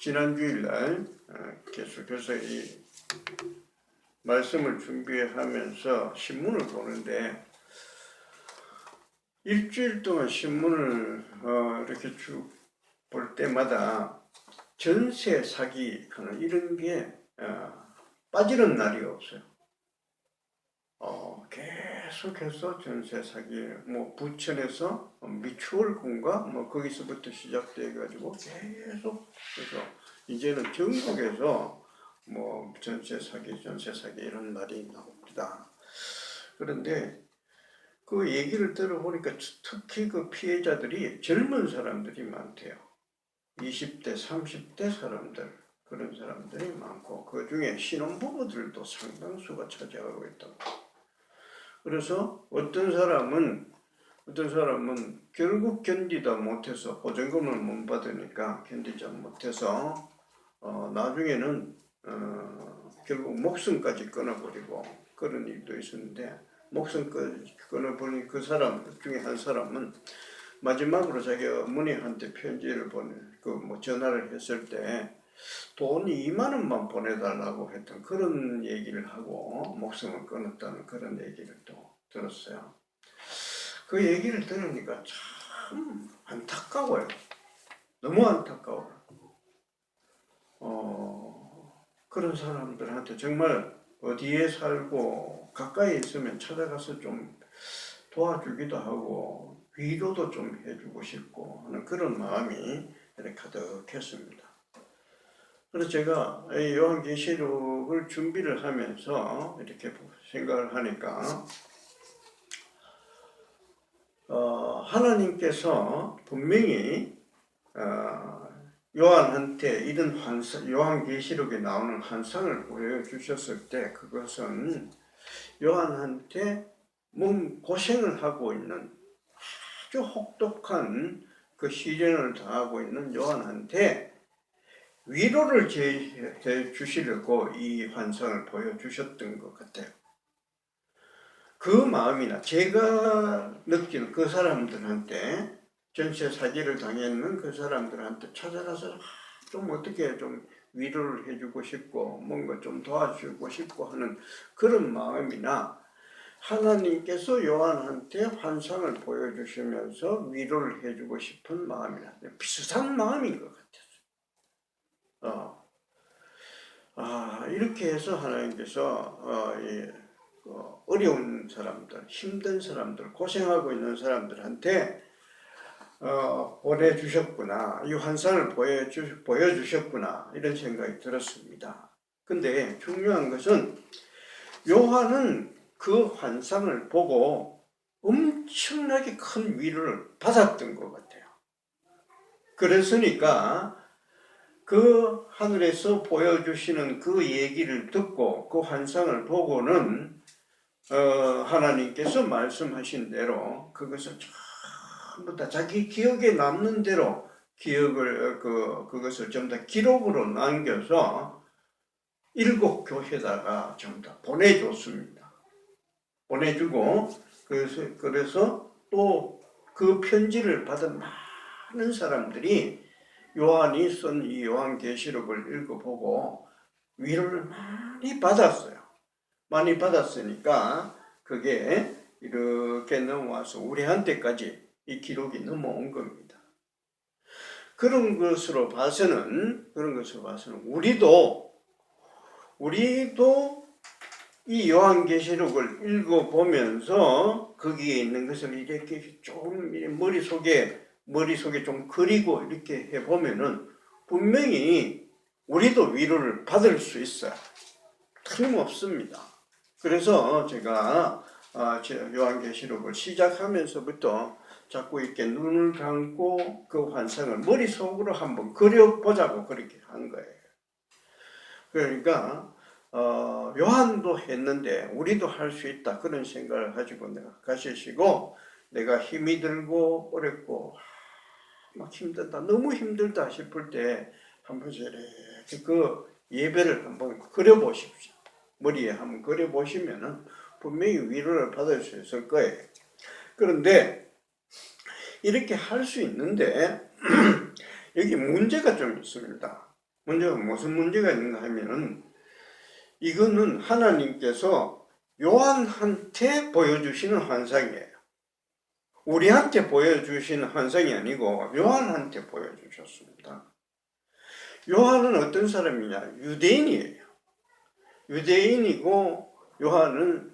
지난 주일날 계속해서 이 말씀을 준비하면서 신문을 보는데 일주일 동안 신문을 이렇게 쭉 볼 때마다 전세 사기 하는 이런 게 빠지는 날이 없어요. 계속해서 전세 사기, 뭐 부천에서 미추홀군가 뭐 거기서부터 시작돼 가지고 계속 해서 이제는 전국에서 뭐 전세 사기 이런 말이 나옵니다. 그런데 그 얘기를 들어보니까 특히 그 피해자들이 젊은 사람들이 많대요. 20대, 30대 사람들, 그런 사람들이 많고 그 중에 신혼부부들도 상당수가 차지하고 있다고. 그래서 어떤 사람은 결국 견디다 못해서 보증금을 못 받으니까 견디지 못해서 나중에는 결국 목숨까지 끊어버리고 그런 일도 있었는데, 목숨까지 끊어버린 그 사람 중에 한 사람은 마지막으로 자기 어머니한테 편지를 전화를 했을 때 돈 2만 원만 보내달라고 했던 그런 얘기를 하고 목숨을 끊었다는 그런 얘기를 또 들었어요. 그 얘기를 들으니까 참 안타까워요. 너무 안타까워요. 그런 사람들한테 정말 어디에 살고 가까이 있으면 찾아가서 좀 도와주기도 하고 위로도 좀 해주고 싶고 하는 그런 마음이 이렇게 가득했습니다. 그래서 제가 요한계시록을 준비를 하면서 이렇게 생각을 하니까 하나님께서 분명히 요한한테 이런 요한계시록에 나오는 환상을 보여주셨을 때 그것은 요한한테 몸 고생을 하고 있는 아주 혹독한 그 시련을 당하고 있는 요한한테 위로를 주시려고 이 환상을 보여주셨던 것 같아요. 그 마음이나 제가 느끼는 그 사람들한테, 전세 사기를 당했는 그 사람들한테 찾아가서 좀 어떻게 좀 위로를 해주고 싶고 뭔가 좀 도와주고 싶고 하는 그런 마음이나, 하나님께서 요한한테 환상을 보여주시면서 위로를 해주고 싶은 마음이나 비슷한 마음인 것 같아요. 이렇게 해서 하나님께서 어려운 사람들, 힘든 사람들, 고생하고 있는 사람들한테 보내주셨구나, 이 환상을 보여주셨구나, 이런 생각이 들었습니다. 근데 중요한 것은 요한은 그 환상을 보고 엄청나게 큰 위로를 받았던 것 같아요. 그랬으니까 그 하늘에서 보여주시는 그 얘기를 듣고 그 환상을 보고는 하나님께서 말씀하신 대로 그것을 전부 다 자기 기억에 남는 대로 그것을 전부 다 기록으로 남겨서 7교회에다가 전부 다 보내줬습니다. 보내주고 그래서 또 그 편지를 받은 많은 사람들이 요한이 쓴 이 요한계시록을 읽어보고 위로를 많이 받았어요. 많이 받았으니까 그게 이렇게 넘어와서 우리한테까지 이 기록이 넘어온 겁니다. 그런 것으로 봐서는 우리도 이 요한계시록을 읽어보면서 거기에 있는 것을 이렇게 좀 머릿속에 좀 그리고 이렇게 해보면은 분명히 우리도 위로를 받을 수 있어요. 틀림없습니다. 그래서 제가 요한계시록을 시작하면서부터 자꾸 이렇게 눈을 감고 그 환상을 머릿속으로 한번 그려보자고 그렇게 한 거예요. 그러니까 요한도 했는데 우리도 할 수 있다, 그런 생각을 가지고 내가 가시고, 내가 힘이 들고 어렵고 막 힘들다, 너무 힘들다 싶을 때 한번 이렇게 그 예배를 한번 그려보십시오. 머리에 한번 그려보시면은 분명히 위로를 받을 수 있을 거예요. 그런데 이렇게 할 수 있는데 여기 문제가 좀 있습니다. 문제가 무슨 문제가 있는가 하면은 이거는 하나님께서 요한한테 보여주시는 환상이에요. 우리한테 보여주시는 환상이 아니고 요한한테 보여주셨습니다. 요한은 어떤 사람이냐? 유대인이에요. 유대인이고 요한은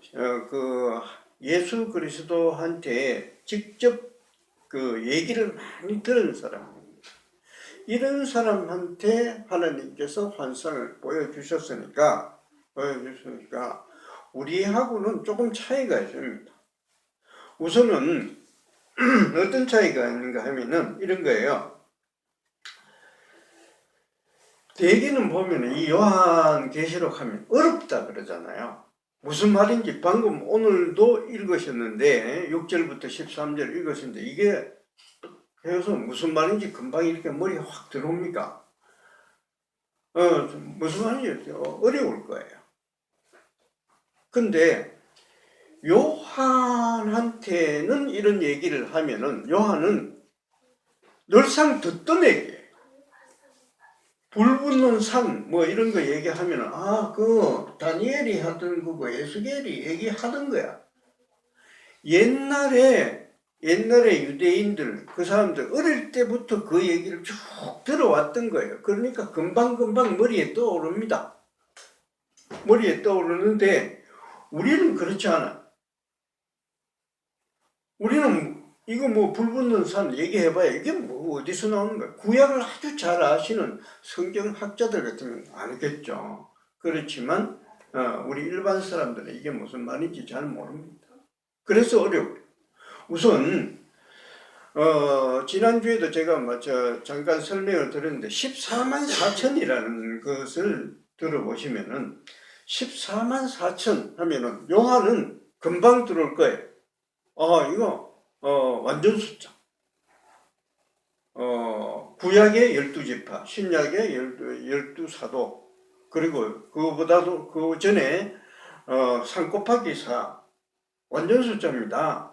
그 예수 그리스도한테 직접 그 얘기를 많이 들은 사람입니다. 이런 사람한테 하나님께서 환상을 보여주셨으니까 우리하고는 조금 차이가 있습니다. 우선은 어떤 차이가 있는가 하면은 이런 거예요. 대개는 보면 이 요한계시록 하면 어렵다 그러잖아요. 무슨 말인지 방금 오늘도 읽으셨는데 6절부터 13절 읽으셨는데 이게 해서 무슨 말인지 금방 이렇게 머리에 확 들어옵니까? 무슨 말인지 어려울 거예요. 근데 요한한테는 이런 얘기를 하면은 요한은 늘상 듣던 얘기예요. 불 붙는 산 뭐 이런 거 얘기하면은 그 다니엘이 하던 거고 에스겔이 얘기하던 거야. 옛날에 유대인들 그 사람들 어릴 때부터 그 얘기를 쭉 들어왔던 거예요. 그러니까 금방금방 머리에 떠오릅니다. 머리에 떠오르는데 우리는 그렇지 않아. 우리는 이거 뭐 불 붙는 산 얘기해봐야 이게 뭐 어디서 나오는 거야. 구약을 아주 잘 아시는 성경학자들 같으면 알겠죠. 그렇지만 우리 일반 사람들은 이게 무슨 말인지 잘 모릅니다. 그래서 어려워요. 우선 지난주에도 제가 잠깐 설명을 드렸는데 14만 4천이라는 것을 들어보시면은 14만 4천 하면은 요한은 금방 들어올 거예요. 이거 완전 숫자. 구약의 12지파, 신약의 12사도, 그리고 그거보다도 그 전에 3 곱하기 4 완전 숫자입니다.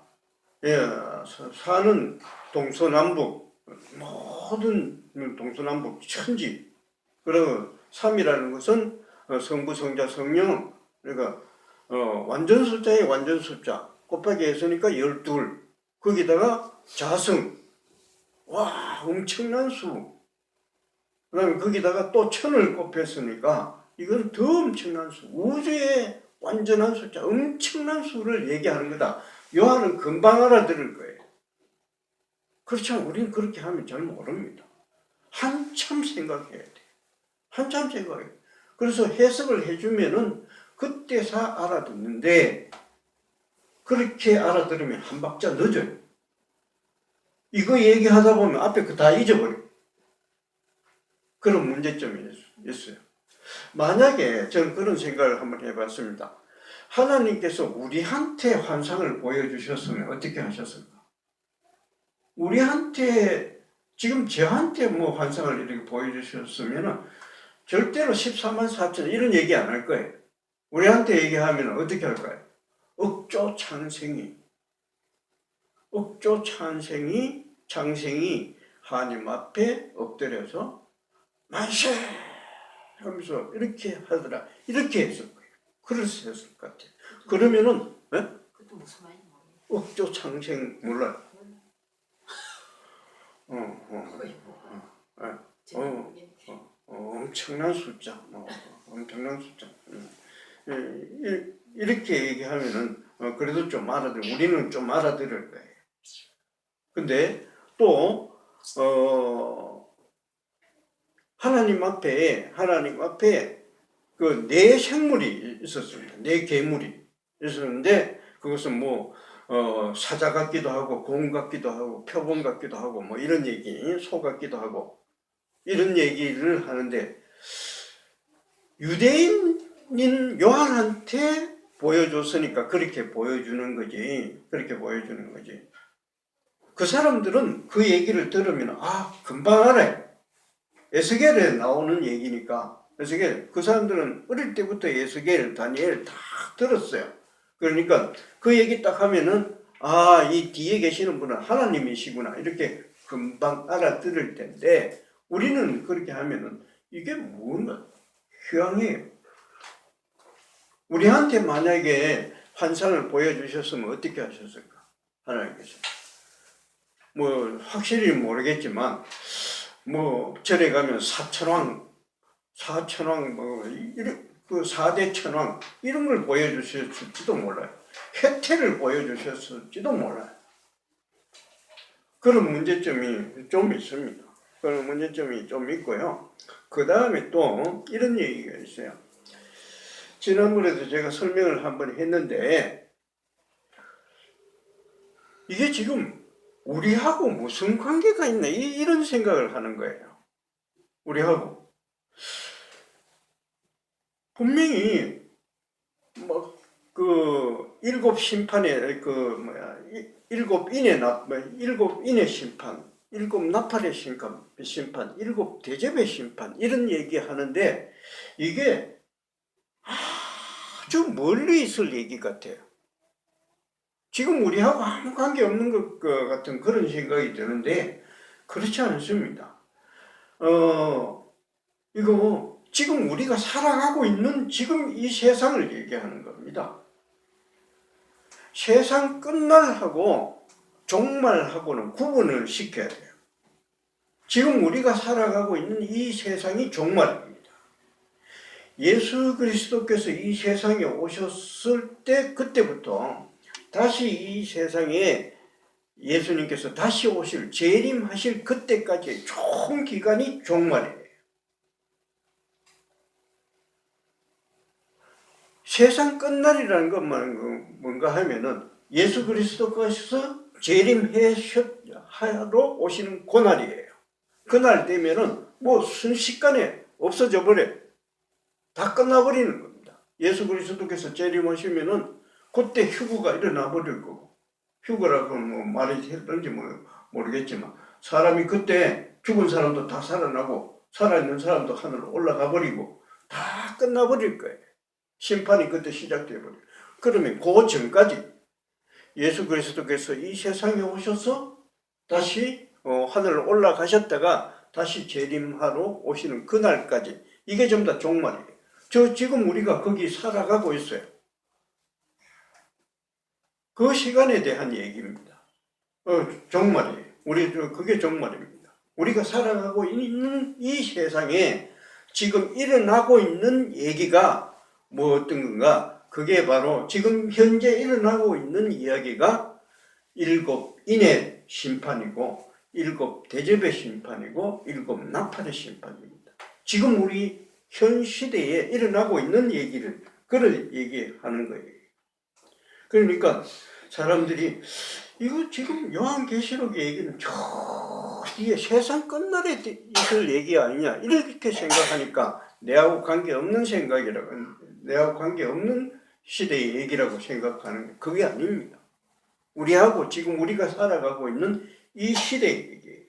예, 4는 동서남북 모든 동서남북 천지. 그리고 3이라는 것은 성부, 성자, 성령. 그러니까 완전 숫자의 완전 숫자 곱하기 했으니까 12. 거기다가 자성. 와, 엄청난 수. 그 다음에 거기다가 또 천을 곱했으니까 이건 더 엄청난 수. 우주의 완전한 숫자, 엄청난 수를 얘기하는 거다. 요한은 금방 알아들을 거예요. 그렇지만 우리는 그렇게 하면 잘 모릅니다. 한참 생각해야 돼. 한참 생각해야 돼. 그래서 해석을 해주면은 그때서 알아듣는데 그렇게 알아들으면 한 박자 늦어요. 이거 얘기하다 보면 앞에 그 다 잊어버려. 그런 문제점이 있어요. 만약에 저는 그런 생각을 한번 해봤습니다. 하나님께서 우리한테 환상을 보여주셨으면 어떻게 하셨을까? 우리한테 지금 저한테 뭐 환상을 이렇게 보여주셨으면 절대로 14만 4천 이런 얘기 안 할 거예요. 우리한테 얘기하면 어떻게 할까요? 억조 창생이 하나님 앞에 엎드려서 만세 하면서 이렇게 하더라. 이렇게 했을 거예요. 그랬을 것 같아요. 그러면은 그것도 무슨 말인지 모르겠어요. 억조 창생 몰라요. 엄청난 숫자, 엄청난 숫자. 이렇게 얘기하면은 그래도 좀 우리는 좀 알아들을 거예요. 근데 또 하나님 앞에 그 네 생물이 있었습니다. 네 괴물이 있었는데 그것은 뭐 사자 같기도 하고 곰 같기도 하고 표범 같기도 하고 뭐 이런 얘기, 소 같기도 하고 이런 얘기를 하는데 유대인인 요한한테 보여줬으니까 그렇게 보여주는 거지. 그 사람들은 그 얘기를 들으면 금방 알아요. 에스겔에 나오는 얘기니까. 에스겔, 그 사람들은 어릴 때부터 에스겔, 다니엘 다 들었어요. 그러니까 그 얘기 딱 하면은 이 뒤에 계시는 분은 하나님이시구나 이렇게 금방 알아들을 텐데 우리는 그렇게 하면은 이게 뭔가 휴양이에요. 우리한테 만약에 환상을 보여주셨으면 어떻게 하셨을까? 하나님께서. 뭐 확실히 모르겠지만 뭐 절에 가면 사천왕 뭐 이런 그 4대 천왕 이런 걸 보여주셨을지도 몰라요. 혜태를 보여주셨을지도 몰라요. 그런 문제점이 좀 있습니다. 그런 문제점이 좀 있고요. 그 다음에 또 이런 얘기가 있어요. 지난번에도 제가 설명을 한번 했는데 이게 지금 우리하고 무슨 관계가 있나 이런 생각을 하는 거예요. 우리하고 분명히 뭐 그 일곱 심판의 그 뭐야 일곱 인의 심판, 일곱 나팔의 심판, 일곱 대접의 심판 이런 얘기하는데 이게 아주 멀리 있을 얘기 같아요. 지금 우리하고 아무 관계 없는 것 같은 그런 생각이 드는데 그렇지 않습니다. 이거 지금 우리가 살아가고 있는 지금 이 세상을 얘기하는 겁니다. 세상 끝날하고 종말하고는 구분을 시켜야 돼요. 지금 우리가 살아가고 있는 이 세상이 종말입니다. 예수 그리스도께서 이 세상에 오셨을 때 그때부터 다시 이 세상에 예수님께서 다시 오실 재림하실 그때까지의 총 기간이 종말이에요. 세상 끝날이라는 것만 뭔가 하면은 예수 그리스도께서 재림하러 오시는 그날이에요. 그날 되면은 뭐 순식간에 없어져 버려요. 다 끝나버리는 겁니다. 예수 그리스도께서 재림하시면은 그때 휴거가 일어나 버릴 거고, 휴거라고 뭐 말이 했던지 모르겠지만 사람이 그때 죽은 사람도 다 살아나고 살아있는 사람도 하늘로 올라가 버리고 다 끝나버릴 거예요. 심판이 그때 시작돼 버려요. 그러면 그 전까지 예수 그리스도께서 이 세상에 오셔서 다시 하늘로 올라가셨다가 다시 재림하러 오시는 그날까지 이게 전부 다 종말이에요. 지금 우리가 거기 살아가고 있어요. 그 시간에 대한 얘기입니다. 종말이에요. 그게 종말입니다. 우리가 살아가고 있는 이 세상에 지금 일어나고 있는 얘기가 뭐 어떤 건가? 그게 바로 지금 현재 일어나고 있는 이야기가 일곱 인의 심판이고 일곱 대접의 심판이고 일곱 나팔의 심판입니다. 지금 우리 현 시대에 일어나고 있는 얘기를 그걸 얘기하는 거예요. 그러니까 사람들이 이거 지금 요한계시록의 얘기는 저 뒤에 세상 끝날에 있을 얘기 아니냐 이렇게 생각하니까 내하고 관계없는 생각이라고, 내하고 관계없는 시대의 얘기라고 생각하는 게 그게 아닙니다. 우리하고 지금 우리가 살아가고 있는 이 시대의 얘기예요.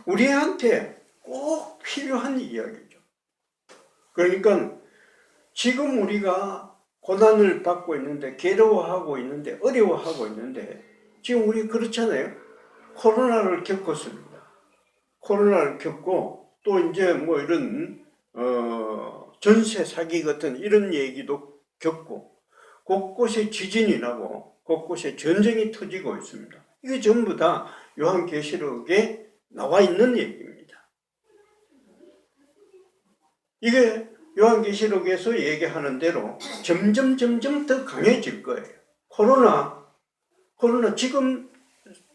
우리한테 꼭 필요한 이야기죠. 그러니까 지금 우리가 고난을 받고 있는데, 괴로워하고 있는데, 어려워하고 있는데, 지금 우리 그렇잖아요. 코로나를 겪었습니다. 코로나를 겪고 또 이제 뭐 이런 전세 사기 같은 이런 얘기도 겪고 곳곳에 지진이 나고 곳곳에 전쟁이 터지고 있습니다. 이게 전부 다 요한계시록에 나와 있는 얘기입니다. 이게 요한계시록에서 얘기하는 대로 점점 더 강해질 거예요. 코로나 지금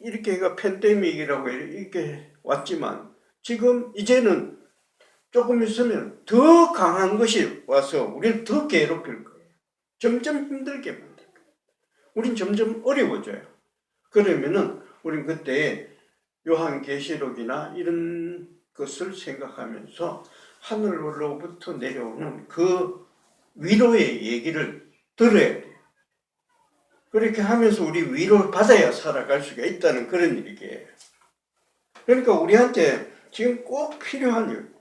이렇게가 팬데믹이라고 이렇게 왔지만 지금 이제는 조금 있으면 더 강한 것이 와서 우리를 더 괴롭힐 거예요. 점점 힘들게 만들 거예요. 우린 점점 어려워져요. 그러면은 우린 그때 요한계시록이나 이런 것을 생각하면서 하늘로부터 내려오는 그 위로의 얘기를 들어야 돼요. 그렇게 하면서 우리 위로를 받아야 살아갈 수가 있다는 그런 얘기예요. 그러니까 우리한테 지금 꼭 필요한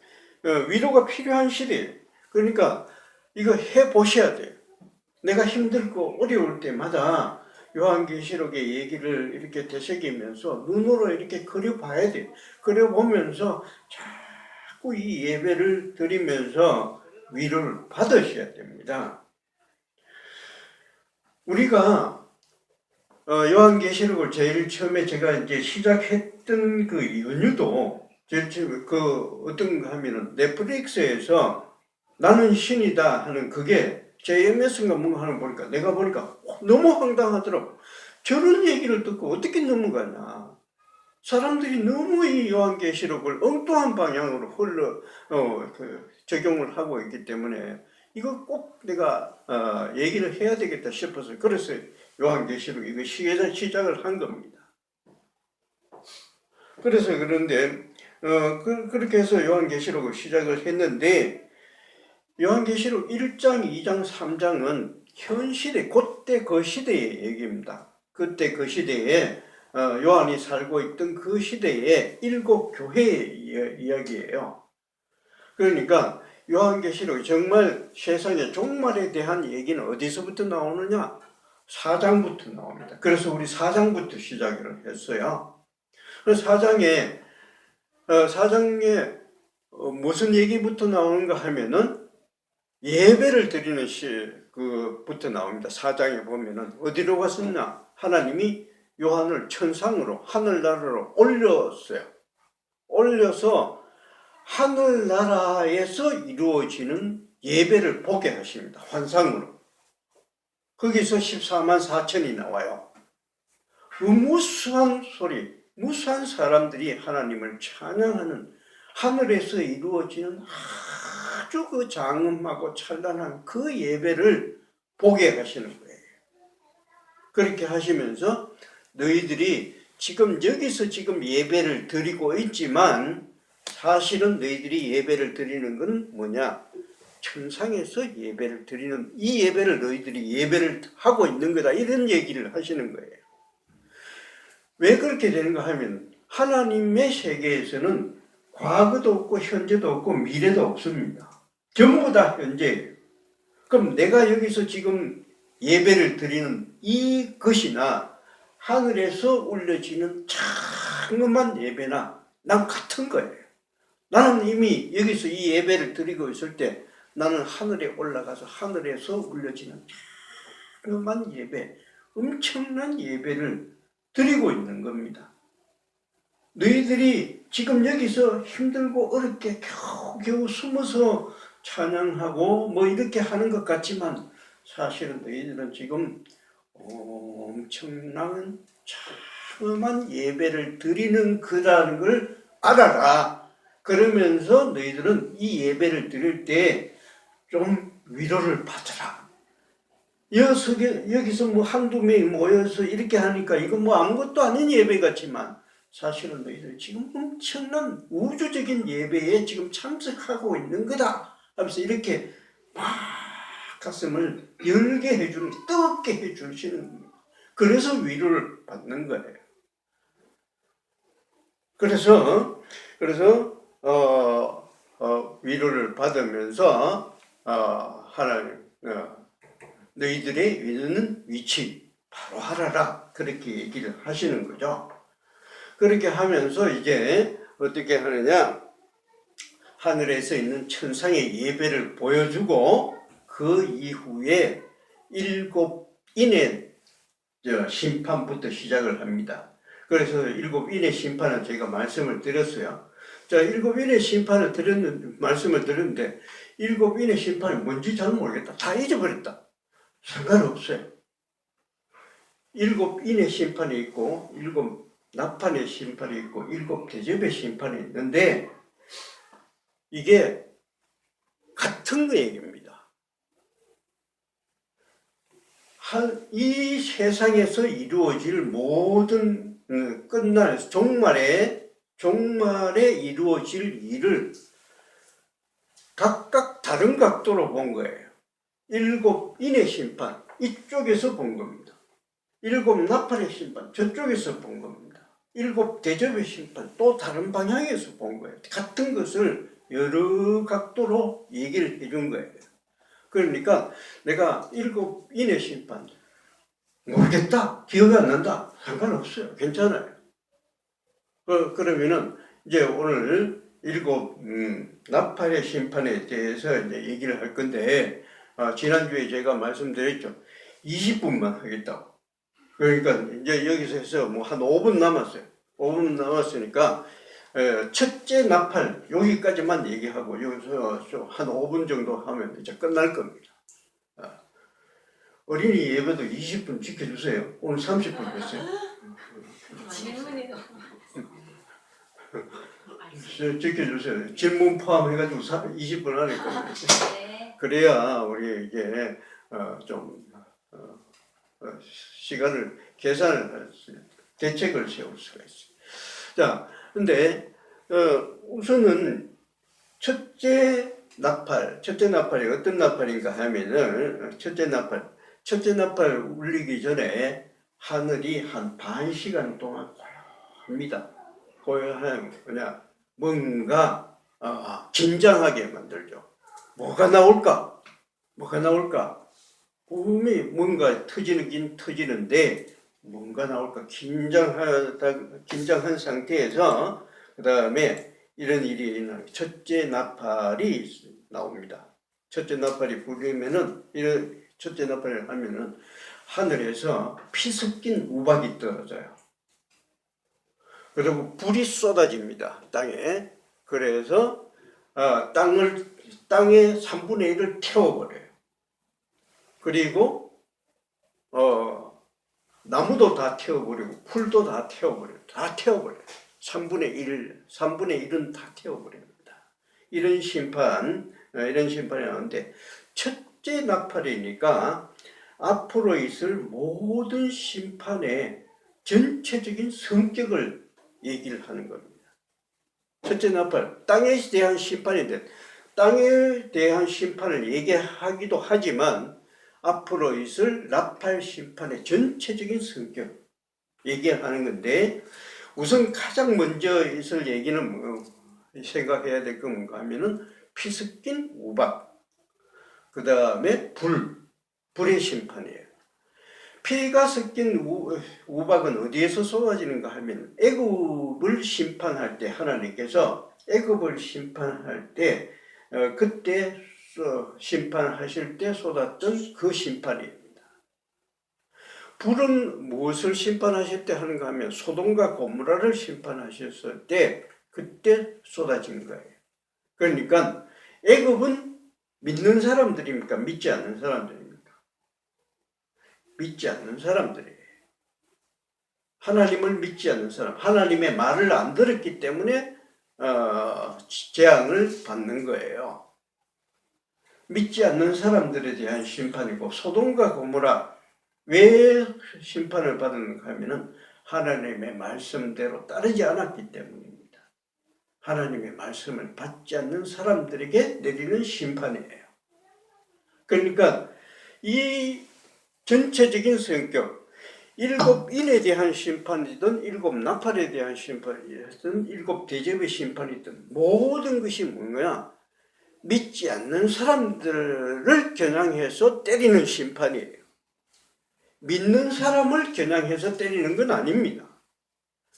위로가 필요한 시대예요. 그러니까 이거 해보셔야 돼요. 내가 힘들고 어려울 때마다 요한계시록의 얘기를 이렇게 되새기면서 눈으로 이렇게 그려봐야 돼요. 그려보면서 자꾸 후이 예배를 드리면서 위로를 받으셔야 됩니다. 우리가 요한계시록을 제일 처음에 제가 이제 시작했던 그 연유도 제일 처음에 그 어떤가 하면은 넷플릭스에서 나는 신이다 하는 그게 JMS인가 뭔가 하는 거 보니까 내가 보니까 너무 황당하더라고. 저런 얘기를 듣고 어떻게 넘어가냐. 사람들이 너무 이 요한계시록을 엉뚱한 방향으로 적용을 하고 있기 때문에 이거 꼭 내가 얘기를 해야 되겠다 싶어서 그래서 요한계시록 이거 시작을 한 겁니다. 그래서 그런데 그렇게 해서 요한계시록을 시작을 했는데 요한계시록 1장, 2장, 3장은 현 시대, 그때 그 시대의 얘기입니다. 그때 그 시대에 요한이 살고 있던 그 시대의 7 교회의 이야기예요. 그러니까 요한계시록 정말 세상의 종말에 대한 얘기는 어디서부터 나오느냐? 4장부터 나옵니다. 그래서 우리 4장부터 시작을 했어요. 그래서 4장에 무슨 얘기부터 나오는가 하면은 예배를 드리는 부터 나옵니다. 4장에 보면은 어디로 갔었냐? 하나님이 요한을 천상으로 하늘나라로 올렸어요. 올려서 하늘나라에서 이루어지는 예배를 보게 하십니다. 환상으로. 거기서 14만 4천이 나와요. 그 무수한 소리, 무수한 사람들이 하나님을 찬양하는 하늘에서 이루어지는 아주 그 장엄하고 찬란한 그 예배를 보게 하시는 거예요. 그렇게 하시면서 너희들이 지금 여기서 지금 예배를 드리고 있지만 사실은 너희들이 예배를 드리는 건 뭐냐? 천상에서 예배를 드리는 이 예배를 너희들이 예배를 하고 있는 거다. 이런 얘기를 하시는 거예요. 왜 그렇게 되는가 하면 하나님의 세계에서는 과거도 없고 현재도 없고 미래도 없습니다. 전부 다 현재예요. 그럼 내가 여기서 지금 예배를 드리는 이것이나 하늘에서 울려지는 장엄한 예배나 난 같은 거예요. 나는 이미 여기서 이 예배를 드리고 있을 때 나는 하늘에 올라가서 하늘에서 울려지는 장엄한 예배, 엄청난 예배를 드리고 있는 겁니다. 너희들이 지금 여기서 힘들고 어렵게 겨우겨우 숨어서 찬양하고 뭐 이렇게 하는 것 같지만 사실은 너희들은 지금 엄청난 장엄한 예배를 드리는 거라는 걸 알아라. 그러면서 너희들은 이 예배를 드릴 때 좀 위로를 받으라. 여기서 뭐 한두 명이 모여서 이렇게 하니까 이건 뭐 아무것도 아닌 예배 같지만 사실은 너희들 지금 엄청난 우주적인 예배에 지금 참석하고 있는 거다 하면서 이렇게 막 가슴을 열게 해주는, 뜨겁게 해주시는 겁니다. 그래서 위로를 받는 거예요. 그래서 위로를 받으면서 하나님 너희들의 있는 위치 바로 하라라 그렇게 얘기를 하시는 거죠. 그렇게 하면서 이제 어떻게 하느냐, 하늘에서 있는 천상의 예배를 보여주고 그 이후에 7인의 심판부터 시작을 합니다. 그래서 7인의 심판은 제가 말씀을 드렸어요. 자, 7인의 심판을 말씀을 드렸는데 7인의 심판이 뭔지 잘 모르겠다. 다 잊어버렸다. 상관없어요. 7인의 심판이 있고 7 나판의 심판이 있고 7 대접의 심판이 있는데 이게 같은 얘기입니다. 이 세상에서 이루어질 모든 끝날 종말에 이루어질 일을 각각 다른 각도로 본 거예요. 7인의 심판 이쪽에서 본 겁니다. 7 나팔의 심판 저쪽에서 본 겁니다. 7 대접의 심판 또 다른 방향에서 본 거예요. 같은 것을 여러 각도로 얘기를 해준 거예요. 그러니까 내가 7인의 심판 모르겠다, 기억이 안 난다, 상관없어요. 괜찮아요. 그러면은 이제 오늘 일곱 나팔의 심판에 대해서 이제 얘기를 할 건데 지난주에 제가 말씀드렸죠. 20분만 하겠다고. 그러니까 이제 여기서 해서 뭐 한 5분 남았어요. 5분 남았으니까 첫째 나팔 여기까지만 얘기하고 여기서 좀 한 5분 정도 하면 이제 끝날 겁니다. 어린이 예배도 20분 지켜주세요. 오늘 30분 됐어요. 질문이 너무 지켜주세요. 질문 포함해가지고 20분 안에 끝내요. 네. 그래야 우리 이게 좀 시간을 계산을 할 수, 대책을 세울 수가 있어요. 자, 근데 우선은 첫째 나팔이 어떤 나팔인가 하면은 첫째 나팔 울리기 전에 하늘이 한 반 시간 동안 고요합니다. 고요하면 그냥 뭔가 긴장하게 만들죠. 뭐가 나올까? 꿈이 뭔가 터지긴 터지는데 뭔가 나올까? 긴장한 상태에서 그 다음에 이런 일이 일어나요. 첫째 나팔이 나옵니다. 첫째 나팔이 불리면은 이런 첫째 나팔을 하면은 하늘에서 피 섞인 우박이 떨어져요. 그리고 불이 쏟아집니다. 땅에. 그래서 땅의 3분의 1을 태워버려요. 그리고 나무도 다 태워버리고 풀도 다 태워버려요. 3분의 1은 다 태워버립니다. 이런 심판이 나오는데 첫째 나팔이니까 앞으로 있을 모든 심판의 전체적인 성격을 얘기를 하는 겁니다. 첫째 나팔, 땅에 대한 심판인데 땅에 대한 심판을 얘기하기도 하지만 앞으로 있을 나팔 심판의 전체적인 성격 얘기하는 건데 우선 가장 먼저 있을 얘기는 생각해야 될 건 뭔가 하면은 피 섞인 우박, 그 다음에 불의 심판이에요. 피가 섞인 우박은 어디에서 쏟아지는가 하면 애굽을 심판할 때 하나님께서 애굽을 심판할 때 그때 심판하실 때 쏟았던 그 심판입니다. 불은 무엇을 심판하실 때 하는가 하면 소돔과 고모라를 심판하셨을 때 그때 쏟아진 거예요. 그러니까 애굽은 믿는 사람들입니까? 믿지 않는 사람들입니까? 믿지 않는 사람들이에요. 하나님을 믿지 않는 사람, 하나님의 말을 안 들었기 때문에 재앙을 받는 거예요. 믿지 않는 사람들에 대한 심판이고 소돔과 고모라 왜 심판을 받는가 하면은 하나님의 말씀대로 따르지 않았기 때문입니다. 하나님의 말씀을 받지 않는 사람들에게 내리는 심판이에요. 그러니까 이 전체적인 성격, 일곱 인에 대한 심판이든 일곱 나팔에 대한 심판이든 일곱 대접의 심판이든 모든 것이 뭐냐? 믿지 않는 사람들을 겨냥해서 때리는 심판이에요. 믿는 사람을 겨냥해서 때리는 건 아닙니다.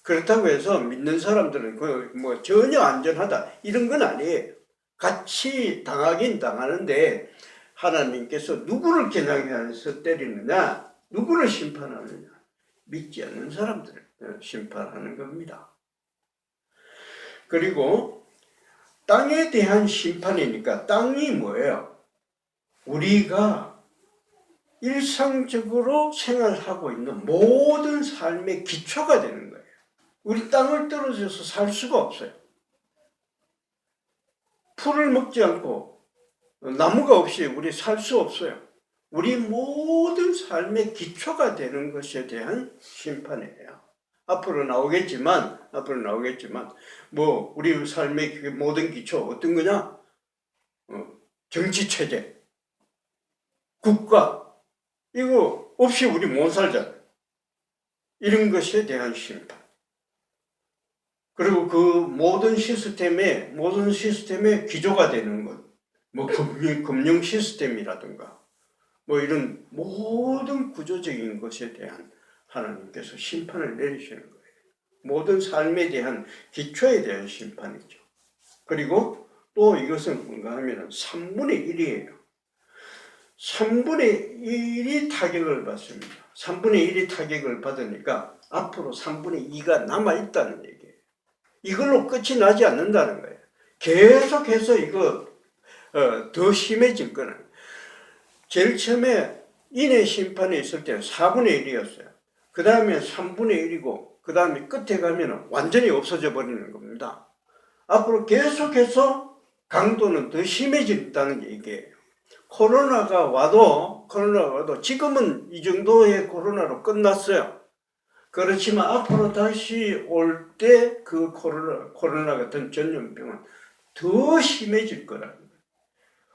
그렇다고 해서 믿는 사람들은 뭐 전혀 안전하다 이런 건 아니에요. 같이 당하긴 당하는데 하나님께서 누구를 겨냥해서 때리느냐, 누구를 심판하느냐, 믿지 않는 사람들을 심판하는 겁니다. 그리고 땅에 대한 심판이니까 땅이 뭐예요? 우리가 일상적으로 생활하고 있는 모든 삶의 기초가 되는 거예요. 우리 땅을 떨어져서 살 수가 없어요. 풀을 먹지 않고 나무가 없이 우리 살 수 없어요. 우리 모든 삶의 기초가 되는 것에 대한 심판이에요. 앞으로 나오겠지만 뭐 우리 삶의 모든 기초 어떤 거냐? 정치체제, 국가 이거 없이 우리 못 살잖아요. 이런 것에 대한 심판. 그리고 그 모든 시스템의 기조가 되는 것, 뭐 금융 시스템이라든가 뭐 이런 모든 구조적인 것에 대한 하나님께서 심판을 내리시는 거예요. 모든 삶에 대한 기초에 대한 심판이죠. 그리고 또 이것은 뭔가 하면은 3분의 1이에요. 3분의 1이 타격을 받습니다. 3분의 1이 타격을 받으니까 앞으로 3분의 2가 남아있다는 얘기예요. 이걸로 끝이 나지 않는다는 거예요. 계속해서 이거 더 심해질 거는 제일 처음에 인해 심판이 있을 때는 4분의 1이었어요. 그 다음에 3분의 1이고 그 다음에 끝에 가면 완전히 없어져 버리는 겁니다. 앞으로 계속해서 강도는 더 심해진다는 얘기예요. 코로나가 와도 지금은 이 정도의 코로나로 끝났어요. 그렇지만 앞으로 다시 올 때 그 코로나 같은 전염병은 더 심해질 거라는 거예요.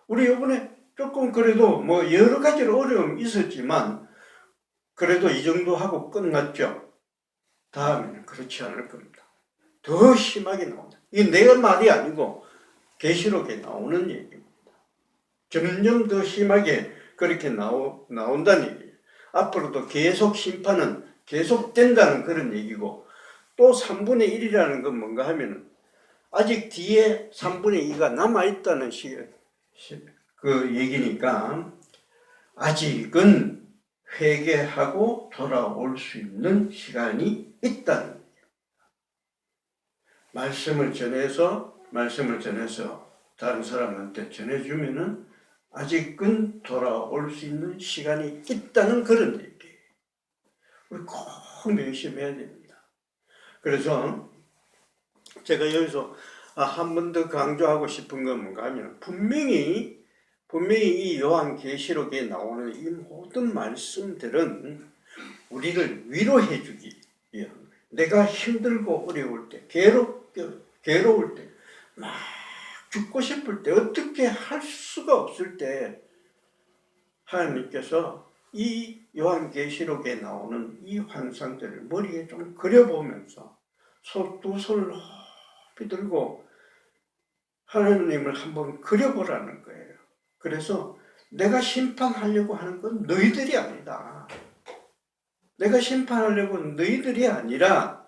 우리 이번에 조금 그래도 뭐 여러 가지로 어려움이 있었지만 그래도 이 정도 하고 끝났죠. 다음에는 그렇지 않을 겁니다. 더 심하게 나온다. 이게 내가 말이 아니고 계시록에 나오는 얘기입니다. 점점 더 심하게 그렇게 나온다는 얘기예요. 앞으로도 계속 심판은 계속된다는 그런 얘기고, 또 3분의 1이라는 건 뭔가 하면은 아직 뒤에 3분의 2가 남아있다는 그 얘기니까 아직은 회개하고 돌아올 수 있는 시간이 있다는 거예요. 말씀을 전해서 다른 사람한테 전해주면은 아직은 돌아올 수 있는 시간이 있다는 그런 얘기예요. 우리 꼭 명심해야 됩니다. 그래서 제가 여기서 한 번 더 강조하고 싶은 건 뭔가 하면 분명히 이 요한계시록에 나오는 이 모든 말씀들은 우리를 위로해 주기 위한 거예요. 내가 힘들고 어려울 때, 괴로울 때, 막 죽고 싶을 때, 어떻게 할 수가 없을 때 하나님께서 이 요한계시록에 나오는 이 환상들을 머리에 좀 그려보면서 두 손을 높이 들고 하나님을 한번 그려보라는 거예요. 그래서 내가 심판하려고 하는 건 너희들이 아니다. 내가 심판하려고 하는 너희들이 아니라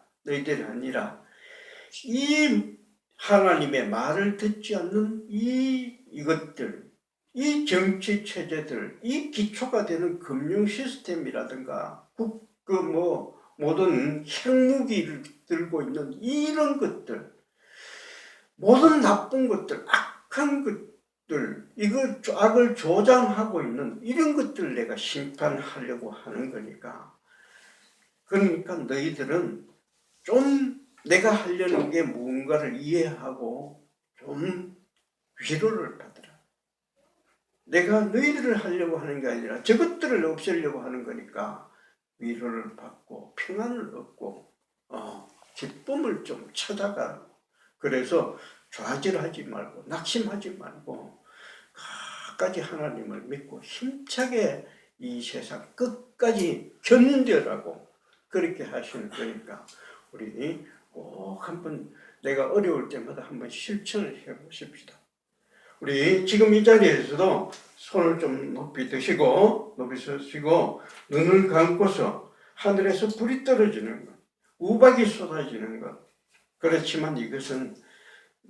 이 하나님의 말을 듣지 않는 이것들, 이 정치 체제들, 이 기초가 되는 금융 시스템이라든가 모든 핵무기를 들고 있는 이런 것들, 모든 나쁜 것들, 악한 것들, 악을 조장하고 있는 이런 것들을 내가 심판하려고 하는 거니까. 그러니까 너희들은 좀 내가 하려는 게 무언가를 이해하고 좀 위로를 받으라. 내가 너희들을 하려고 하는 게 아니라 저것들을 없애려고 하는 거니까 위로를 받고 평안을 얻고 기쁨을 좀 찾아가. 그래서 좌절하지 말고 낙심하지 말고 끝까지 하나님을 믿고 힘차게 이 세상 끝까지 견뎌라고 그렇게 하시는 거니까 우리 꼭 한번 내가 어려울 때마다 한번 실천을 해보십시다. 우리 지금 이 자리에서도 손을 좀 높이 드시고 눈을 감고서 하늘에서 불이 떨어지는 것, 우박이 쏟아지는 것, 그렇지만 이것은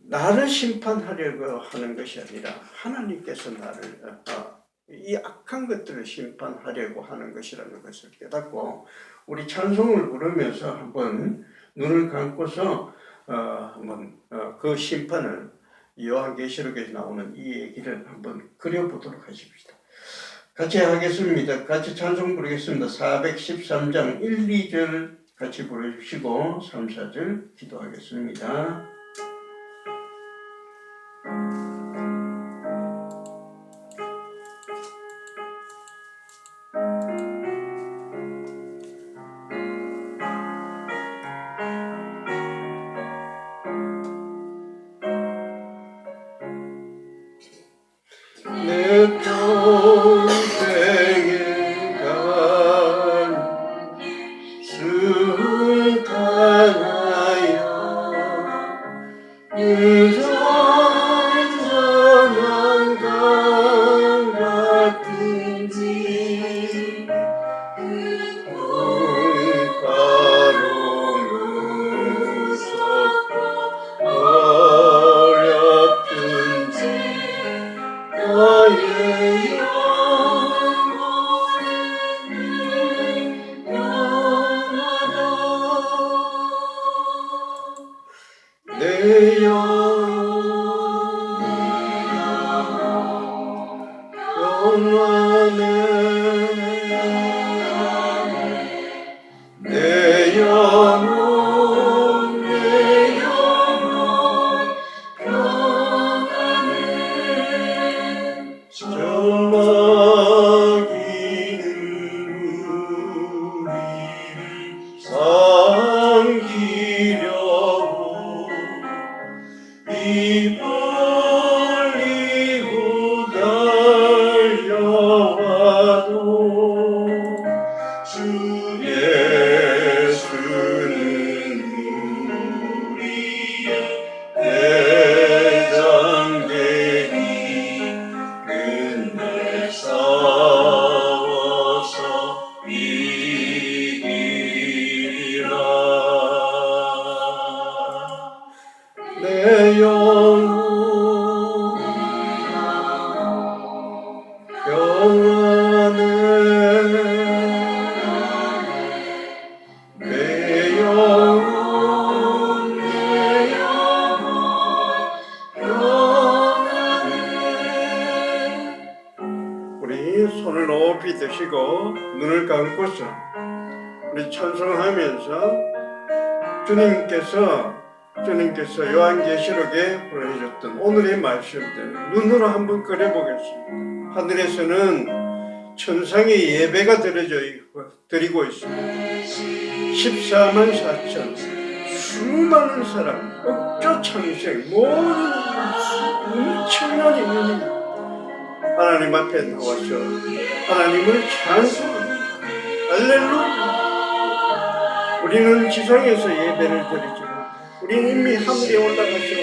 나를 심판하려고 하는 것이 아니라 하나님께서 나를 이 악한 것들을 심판하려고 하는 것이라는 것을 깨닫고 우리 찬송을 부르면서 한번 눈을 감고서 한번 그 심판을 요한계시록에서 나오는 이 얘기를 한번 그려보도록 하십시다. 같이 하겠습니다. 같이 찬송 부르겠습니다. 413장 1, 2절 같이 부르시고 3, 4절 기도하겠습니다. 내 평생에 간 순탄하여 유전선한 강 같은지 눈가로 무섭고 어려 주님을 찬송하면서 주님께서 요한계시록에 보여줬던 오늘의 말씀들 눈으로 한번 그려보겠습니다. 하늘에서는 천상의 예배가 드리고 있습니다. 14만 4천 수많은 사람, 억조 창생 모든 엄청난 인연이 하나님 앞에 나와서 하나님을 찬송합니다. 할렐루야. 우리는 지상에서 예배를 드리지만 우리는 이미 하늘에 올라가서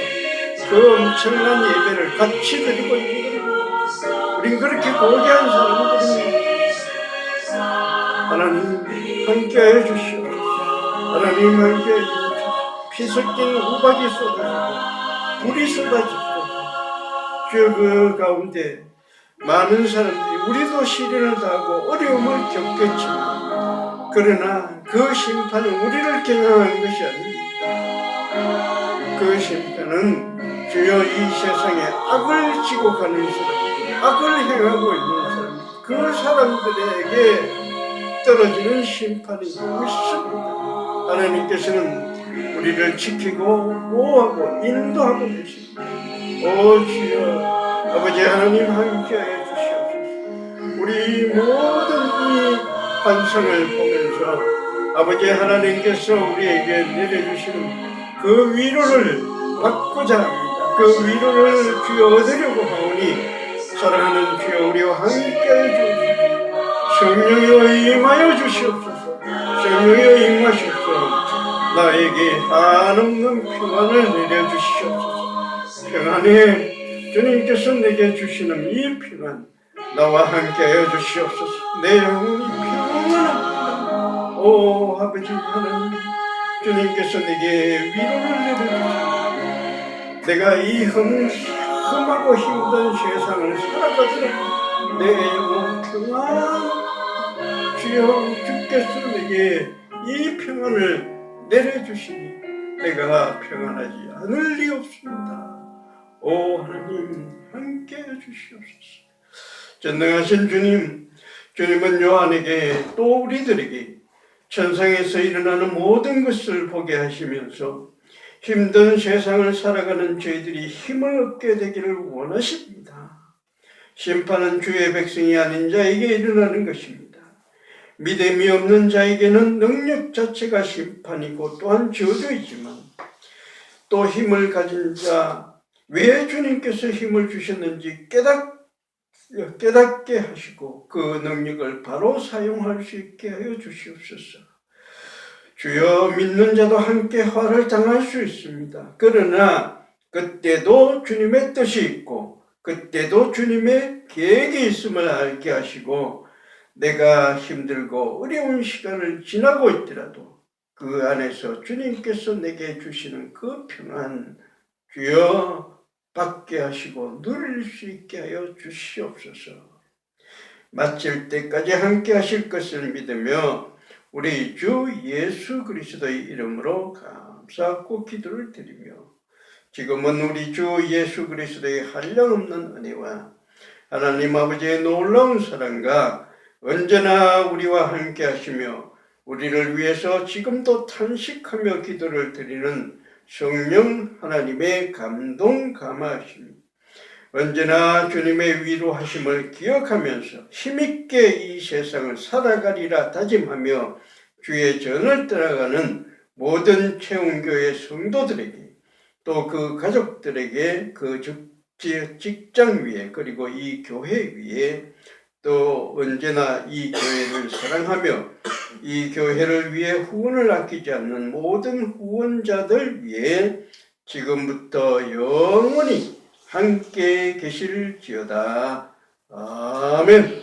그 엄청난 예배를 같이 드리고 있는 겁니다. 우린 그렇게 고귀한 사람들입니다. 하나님 함께하여 주시옵소서. 하나님 함께하여 주시옵소서. 피 섞인 우박이 쏟아지고 불이 쏟아지고 주여 그 가운데 많은 사람들이 우리도 시련을 당하고 어려움을 겪겠지만 그러나 그 심판은 우리를 경영하는 것이 아닙니다. 그 심판은 주여 이 세상에 악을 지고 가는 사람들, 악을 행하고 있는 사람들, 그 사람들에게 떨어지는 심판이 있습니다. 하나님께서는 우리를 지키고 보호하고 인도하고 계십니다. 오 주여 아버지 하나님 함께하여 주시옵소서. 우리 모든 이 환상을 보면서 아버지 하나님께서 우리에게 내려주시는 그 위로를 받고자 합니다. 그 위로를 주여 얻으려고 하오니 사랑하는 주여 우리와 함께하여 주옵소서. 성령이여 임하여 주시옵소서. 성령이여 임하시옵소서. 나에게 한없는 평안을 내려주시옵소서. 평안에 주님께서 내게 주시는 이 평안 나와 함께하여 주시옵소서. 내 영혼이 평안합니다. 오 아버지 하나님 주님께서 내게 위로를 내려주시옵소서. 내가 이 험하고 힘든 세상을 살아가더라도 내 영혼 평안 주여 주께서 내게 이 평안을 내려주시니 내가 평안하지 않을 리 없습니다. 오 하나님 함께해 주시옵소서. 전능하신 주님은 요한에게 또 우리들에게 천상에서 일어나는 모든 것을 보게 하시면서 힘든 세상을 살아가는 저희들이 힘을 얻게 되기를 원하십니다. 심판은 주의 백성이 아닌 자에게 일어나는 것입니다. 믿음이 없는 자에게는 능력 자체가 심판이고 또한 저주이지만 또 힘을 가진 자 왜 주님께서 힘을 주셨는지 깨닫게 하시고 그 능력을 바로 사용할 수 있게 하여 주시옵소서. 주여 믿는 자도 함께 화를 당할 수 있습니다. 그러나 그때도 주님의 뜻이 있고 그때도 주님의 계획이 있음을 알게 하시고 내가 힘들고 어려운 시간을 지나고 있더라도 그 안에서 주님께서 내게 주시는 그 평안 주여 받게 하시고 누릴 수 있게 하여 주시옵소서. 마칠 때까지 함께 하실 것을 믿으며 우리 주 예수 그리스도의 이름으로 감사하고 기도를 드리며 지금은 우리 주 예수 그리스도의 한량없는 은혜와 하나님 아버지의 놀라운 사랑과 언제나 우리와 함께 하시며 우리를 위해서 지금도 탄식하며 기도를 드리는 성령 하나님의 감동 감화하심 언제나 주님의 위로하심을 기억하면서 힘있게 이 세상을 살아가리라 다짐하며 주의 전을 따라가는 모든 채운교회 성도들에게 또 그 가족들에게 그 직장 위에 그리고 이 교회 위에 또 언제나 이 교회를 사랑하며 이 교회를 위해 후원을 아끼지 않는 모든 후원자들 위해 지금부터 영원히 함께 계실지어다. 아멘.